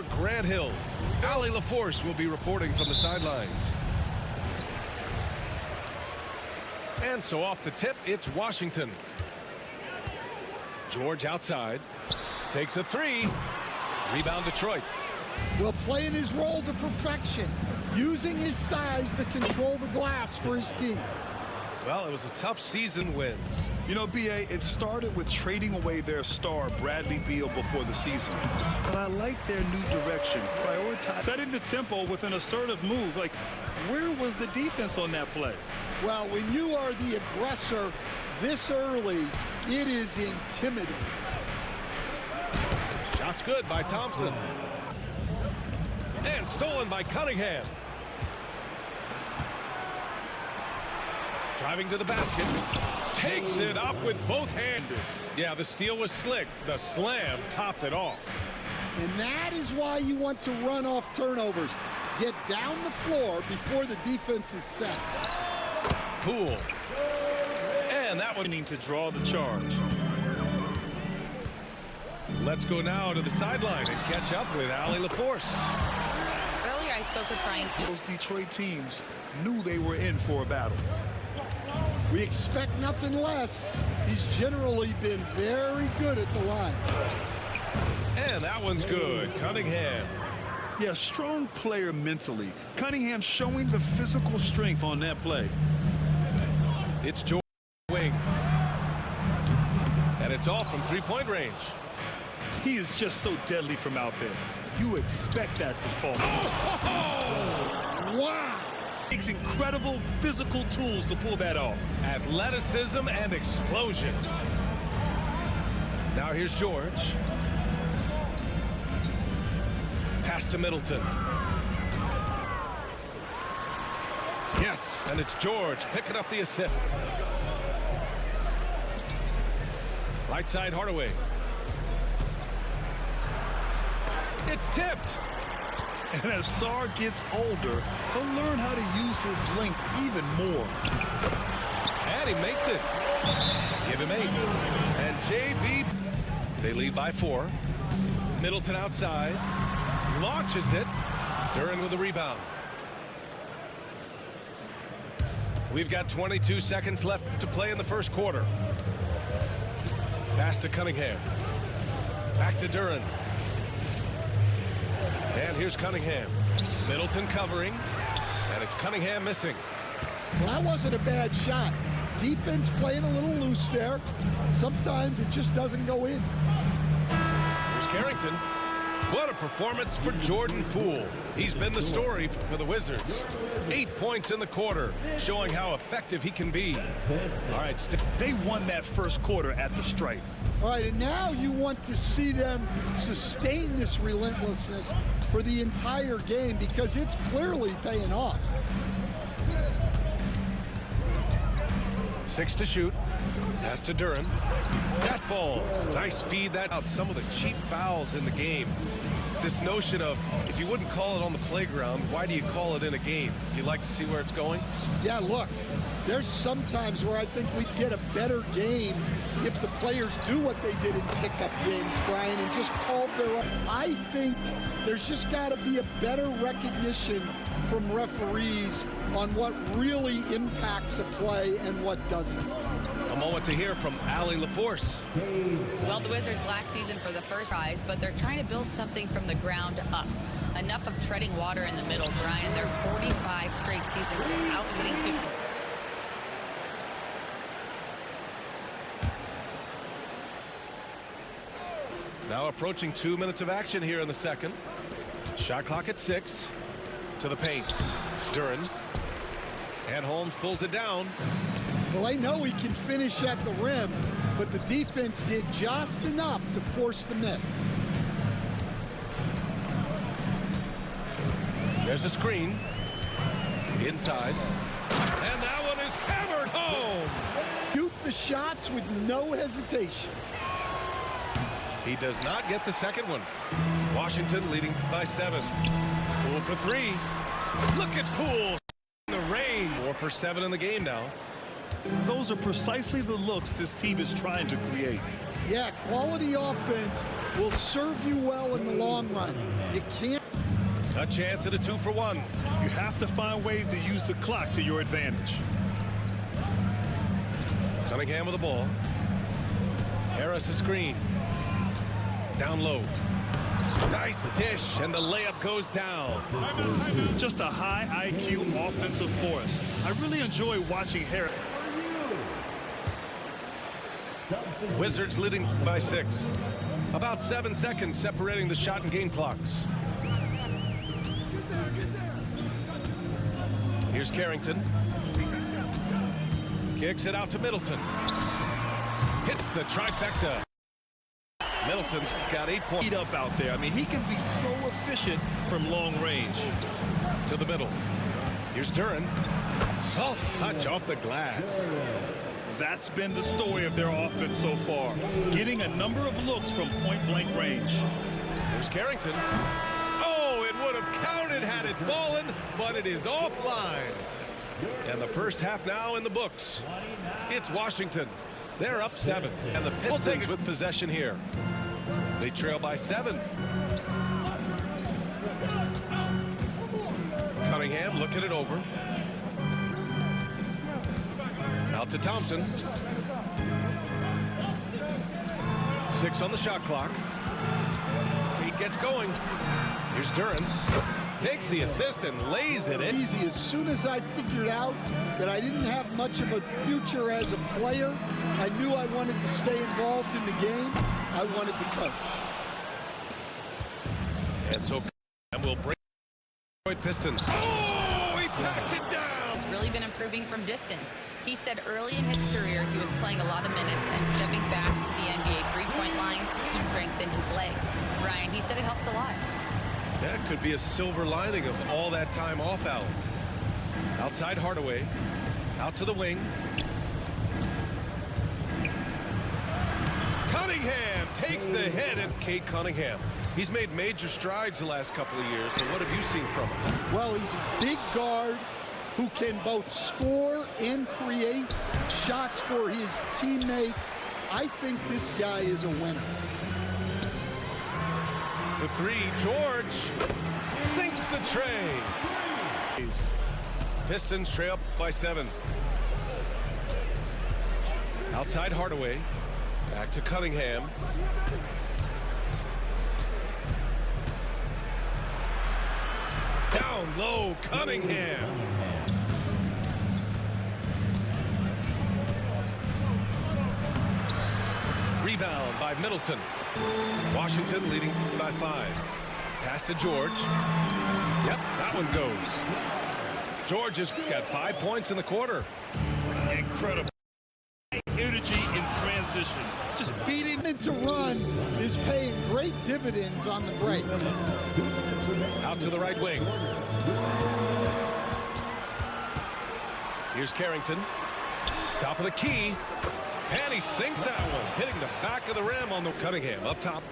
Grant Hill. Allie LaForce will be reporting from the sidelines. And so off the tip, it's Washington. George outside. Takes a three. Rebound Detroit. Well, playing his role to perfection. Using his size to control the glass for his team. Well, it was a tough season wins. You know, B.A., it started with trading away their star, Bradley Beal, before the season. But I like their new direction. Prioritize setting the tempo with an assertive move. Like, where was the defense on that play? Well, when you are the aggressor this early, it is intimidating. Shot's good by Thompson. And stolen by Cunningham. Driving to the basket. Takes it up with both hands. Yeah, the steal was slick. The slam topped it off. And that is why you want to run off turnovers. Get down the floor before the defense is set. Poole. And that one Needing to draw the charge. Let's go now to the sideline and catch up with Allie LaForce. Earlier I spoke with Brian. Those Detroit teams knew they were in for a battle. We expect nothing less. He's generally been very good at the line. And that one's good. Cunningham. Yeah, strong player mentally. Cunningham showing the physical strength on that play. It's George wing. And it's off from three-point range. He is just so deadly from out there. You expect that to fall. Wow! Takes incredible physical tools to pull that off. Athleticism and explosion. Now here's George. Pass to Middleton. Yes, and it's George picking up the assist. Right side, Hardaway. It's tipped. And as Sar gets older, he'll learn how to use his length even more. And he makes it. Give him 8. And JB, they lead by 4. Middleton outside. Launches it. Duren with the rebound. We've got 22 seconds left to play in the first quarter. Pass to Cunningham. Back to Duren. And here's Cunningham. Middleton covering. And it's Cunningham missing. Well, that wasn't a bad shot. Defense playing a little loose there. Sometimes it just doesn't go in. Here's Carrington. What a performance for Jordan Poole. He's been the story for the Wizards. 8 points in the quarter, showing how effective he can be. All right, they won that first quarter at the stripe. All right, and now you want to see them sustain this relentlessness for the entire game because it's clearly paying off. 6 to shoot. Pass to Duren. That falls. Nice feed that out. Some of the cheap fouls in the game. This notion of, if you wouldn't call it on the playground, why do you call it in a game? You like to see where it's going? Yeah, look, there's some times where I think we'd get a better game if the players do what they did in pickup games, Brian, and just called their own. I think there's just got to be a better recognition from referees on what really impacts a play and what doesn't. A moment to hear from Allie LaForce. Well, the Wizards last season for the first prize, but they're trying to build something from the ground up. Enough of treading water in the middle, Brian. They're 45 straight seasons without hitting 50. Now approaching 2 minutes of action here in the second. Shot clock at 6. To the paint. Duren. And Holmes pulls it down. Well, they know he can finish at the rim, but the defense did just enough to force the miss. There's a screen. Inside. And that one is hammered home. Shoot the shots with no hesitation. He does not get the second one. Washington leading by 7. Poole for 3. Look at Poole in the rain. 4 for 7 in the game now. Those are precisely the looks this team is trying to create. Yeah, quality offense will serve you well in the long run. You can't. A chance at a 2-for-1. You have to find ways to use the clock to your advantage. Cunningham with the ball. Harris a screen. Down low. Nice dish, and the layup goes down. Just a high IQ offensive force. I really enjoy watching Harris. Wizards leading by 6. About 7 seconds separating the shot and game clocks. Here's Carrington. Kicks it out to Middleton. Hits the trifecta. Middleton's got 8 points. Up out there. I mean, he can be so efficient from long range. To the middle. Here's Duren. Soft touch off the glass. That's been the story of their offense so far. Getting a number of looks from point-blank range. Here's Carrington. Oh, it would have counted had it fallen, but it is offline. And the first half now in the books. It's Washington. They're up 7. And the Pistons with possession here. They trail by 7. Cunningham looking it over. Out to Thompson. 6 on the shot clock. He gets going. Here's Duren. Takes the assist and lays it in. Easy. As soon as I figured out that I didn't have much of a future as a player, I knew I wanted to stay involved in the game. I wanted to coach. And so will bring Pistons. Oh, he packs it down. He's really been improving from distance. He said early in his career he was playing a lot of minutes, and stepping back to the NBA three-point line, he strengthened his legs. Brian, he said it helped a lot. That could be a silver lining of all that time off Allen. Outside Hardaway. Out to the wing. Cunningham takes the hit, and Kate Cunningham. He's made major strides the last couple of years, but what have you seen from him? Well, he's a big guard who can both score and create shots for his teammates. I think this guy is a winner. The 3, George sinks the tray. Pistons trail up by 7. Outside Hardaway. Back to Cunningham. Down low, Cunningham. Rebound by Middleton. Washington leading by 5. Pass to George. Yep, that one goes. George has got 5 points in the quarter. Incredible. Energy in transition. Just beating To run is paying great dividends on the break. Out to the right wing. Here's Carrington. Top of the key. And he sinks that one, hitting the back of the rim on the Cunningham up top.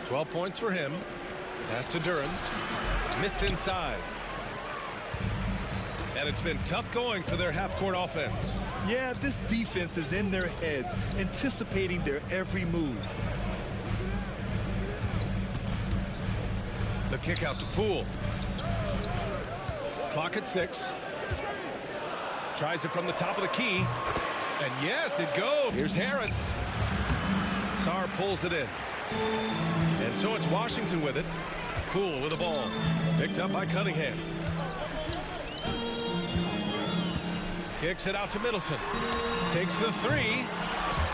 12 points for him. Pass to Duren. Missed inside. And it's been tough going for their half-court offense. Yeah, this defense is in their heads, anticipating their every move. The kick out to Poole. Clock at 6. Tries it from the top of the key. And yes, it goes. Here's Harris. Sarr pulls it in. And so it's Washington with it. Poole with the ball. Picked up by Cunningham. Kicks it out to Middleton. Takes the 3.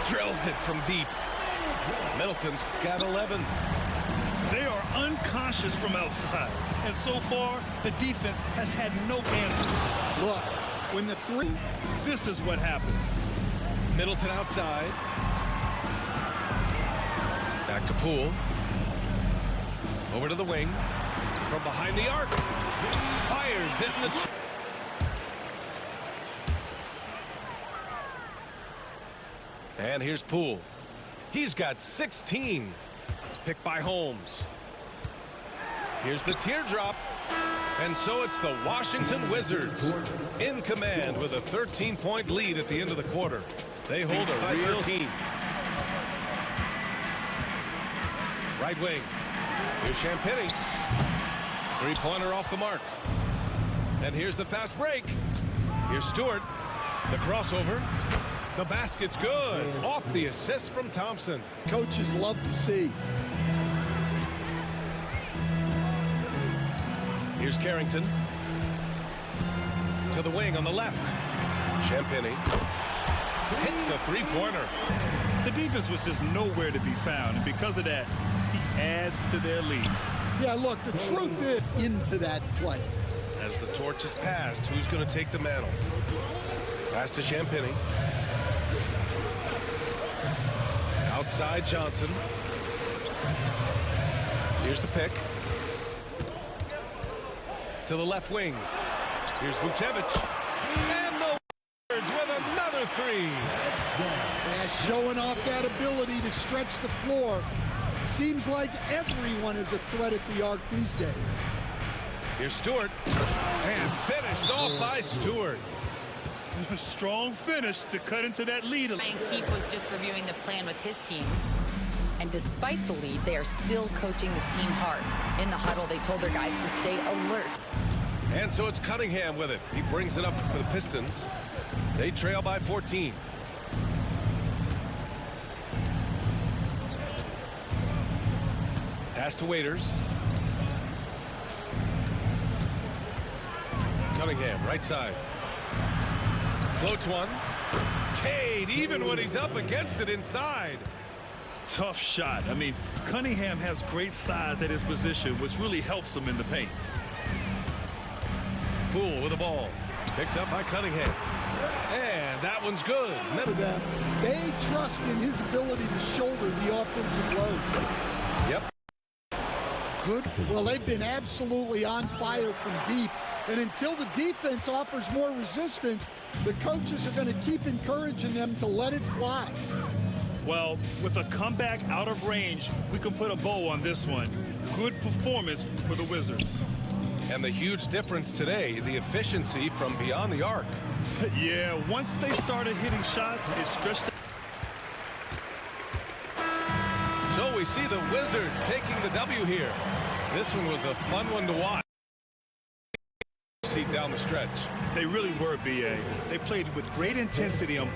Drills it from deep. Middleton's got 11. They are unconscious from outside. And so far, the defense has had no answers. Look, when the 3... This is what happens. Middleton outside. Back to Poole. Over to the wing. From behind the arc. Fires, hitting the... And here's Poole. He's got 16. Picked by Holmes. Here's the teardrop. And so it's the Washington Wizards in command with a 13-point lead at the end of the quarter. They hold a real team. Right wing. Here's Champagnie. Three-pointer off the mark. And here's the fast break. Here's Stewart. The crossover. The basket's good. Off the assist from Thompson. Coaches love to see. Here's Carrington. To the wing on the left. Champagnie hits a three-pointer. The defense was just nowhere to be found, and because of that, he adds to their lead. Yeah, look, the truth is into that play. As the torch is passed, who's going to take the mantle? Pass to Champagnie. Outside Johnson. Here's the pick. To the left wing. Here's Vucevic. And the Wizards with another three. Yeah, showing off that ability to stretch the floor. Seems like everyone is a threat at the arc these days. Here's Stewart. And finished off by Stewart. A strong finish to cut into that lead. Ryan Keefe was just reviewing the plan with his team. And despite the lead, they are still coaching this team hard. In the huddle, they told their guys to stay alert. And so it's Cunningham with it. He brings it up for the Pistons. They trail by 14. Pass to Waiters. Cunningham, right side. Floats one. Cade, even when he's up against it inside. Tough shot. I mean, Cunningham has great size at his position, which really helps him in the paint. Poole with the ball. Picked up by Cunningham. And that one's good. For them, they trust in his ability to shoulder the offensive load. Yep. Good. Well, they've been absolutely on fire from deep. And until the defense offers more resistance, the coaches are going to keep encouraging them to let it fly. Well, with a comeback out of range, we can put a bow on this one. Good performance for the Wizards. And the huge difference today, the efficiency from beyond the arc. Yeah, once they started hitting shots, it stretched. So we see the Wizards taking the W here. This one was a fun one to watch. See down the stretch. They really were, B.A. They played with great intensity on both.